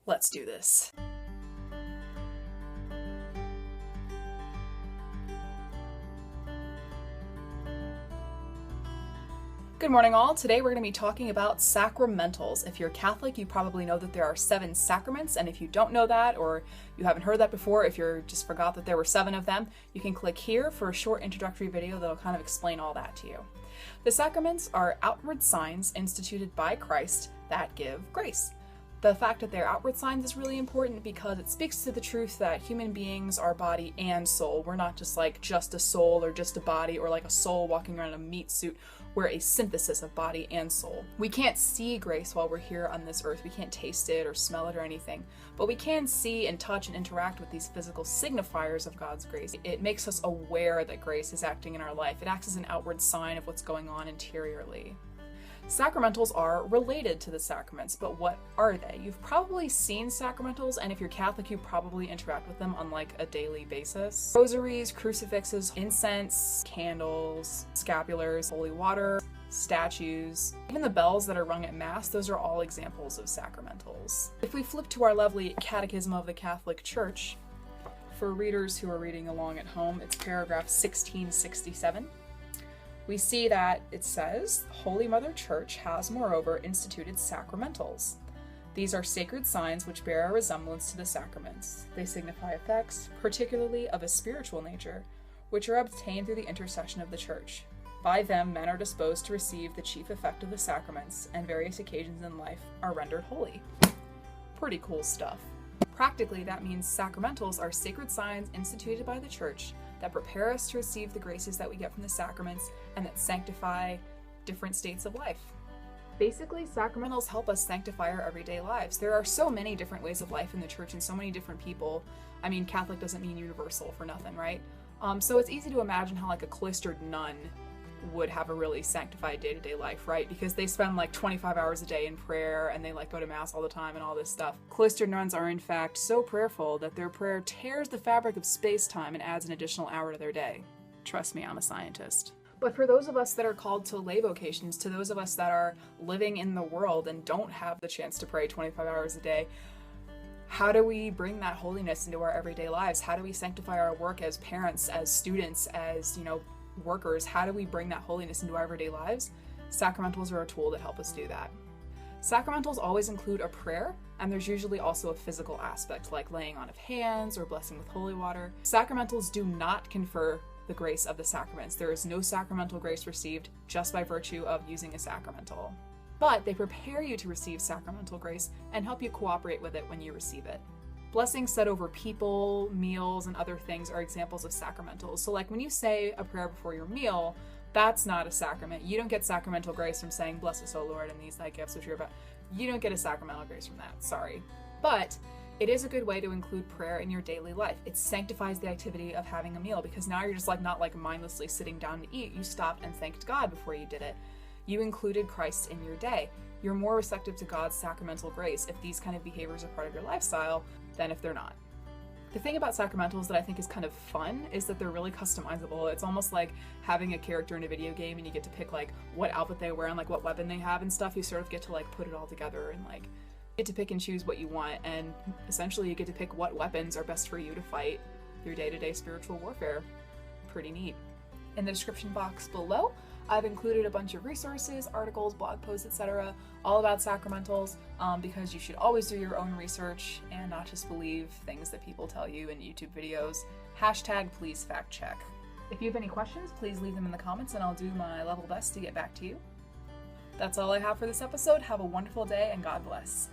Let's do this. Good morning, all. Today we're going to be talking about sacramentals. If you're Catholic, you probably know that there are 7 sacraments, and if you don't know that, or you haven't heard that before, if you just forgot that there were 7 of them, you can click here for a short introductory video that'll kind of explain all that to you. The sacraments are outward signs instituted by Christ that give grace. The fact that they're outward signs is really important because it speaks to the truth that human beings are body and soul. We're not just like just a soul or just a body, or like a soul walking around in a meat suit. We're a synthesis of body and soul. We can't see grace while we're here on this earth. We can't taste it or smell it or anything, but we can see and touch and interact with these physical signifiers of God's grace. It makes us aware that grace is acting in our life. It acts as an outward sign of what's going on interiorly. Sacramentals are related to the sacraments, but what are they? You've probably seen sacramentals, and if you're Catholic, you probably interact with them on like a daily basis. Rosaries, crucifixes, incense, candles, scapulars, holy water, statues, even the bells that are rung at Mass, those are all examples of sacramentals. If we flip to our lovely Catechism of the Catholic Church, for readers who are reading along at home, it's paragraph 1667. We see that it says, Holy Mother Church has moreover instituted sacramentals. These are sacred signs which bear a resemblance to the sacraments. They signify effects, particularly of a spiritual nature, which are obtained through the intercession of the Church. By them men are disposed to receive the chief effect of the sacraments, and various occasions in life are rendered holy. Pretty cool stuff. Practically, that means sacramentals are sacred signs instituted by the Church that prepare us to receive the graces that we get from the sacraments and that sanctify different states of life. Basically, sacramentals help us sanctify our everyday lives. There are so many different ways of life in the Church and so many different people. I mean, Catholic doesn't mean universal for nothing, right? So it's easy to imagine how like a cloistered nun would have a really sanctified day-to-day life, right? Because they spend like 25 hours a day in prayer and they like go to Mass all the time and all this stuff. Cloistered nuns are in fact so prayerful that their prayer tears the fabric of space-time and adds an additional hour to their day. Trust me, I'm a scientist. But for those of us that are called to lay vocations, to those of us that are living in the world and don't have the chance to pray 25 hours a day, how do we bring that holiness into our everyday lives? How do we sanctify our work as parents, as students, as, workers? How do we bring that holiness into our everyday lives? Sacramentals are a tool that help us do that. Sacramentals always include a prayer, and there's usually also a physical aspect, like laying on of hands or blessing with holy water. Sacramentals do not confer the grace of the sacraments. There is no sacramental grace received just by virtue of using a sacramental. But they prepare you to receive sacramental grace and help you cooperate with it when you receive it. Blessings said over people, meals, and other things are examples of sacramentals. So like when you say a prayer before your meal, that's not a sacrament. You don't get sacramental grace from saying, bless us, O Lord, and these thy gifts which you're about. You don't get a sacramental grace from that, sorry. But it is a good way to include prayer in your daily life. It sanctifies the activity of having a meal because now you're just like not like mindlessly sitting down to eat. You stopped and thanked God before you did it. You included Christ in your day. You're more receptive to God's sacramental grace if these kind of behaviors are part of your lifestyle than if they're not. The thing about sacramentals that I think is kind of fun is that they're really customizable. It's almost like having a character in a video game and you get to pick like what outfit they wear and like what weapon they have and stuff. You sort of get to like put it all together and like get to pick and choose what you want, and essentially you get to pick what weapons are best for you to fight your day-to-day spiritual warfare. Pretty neat. In the description box below, I've included a bunch of resources, articles, blog posts, etc., all about sacramentals, because you should always do your own research and not just believe things that people tell you in YouTube videos. #please fact check. If you have any questions, please leave them in the comments and I'll do my level best to get back to you. That's all I have for this episode. Have a wonderful day and God bless.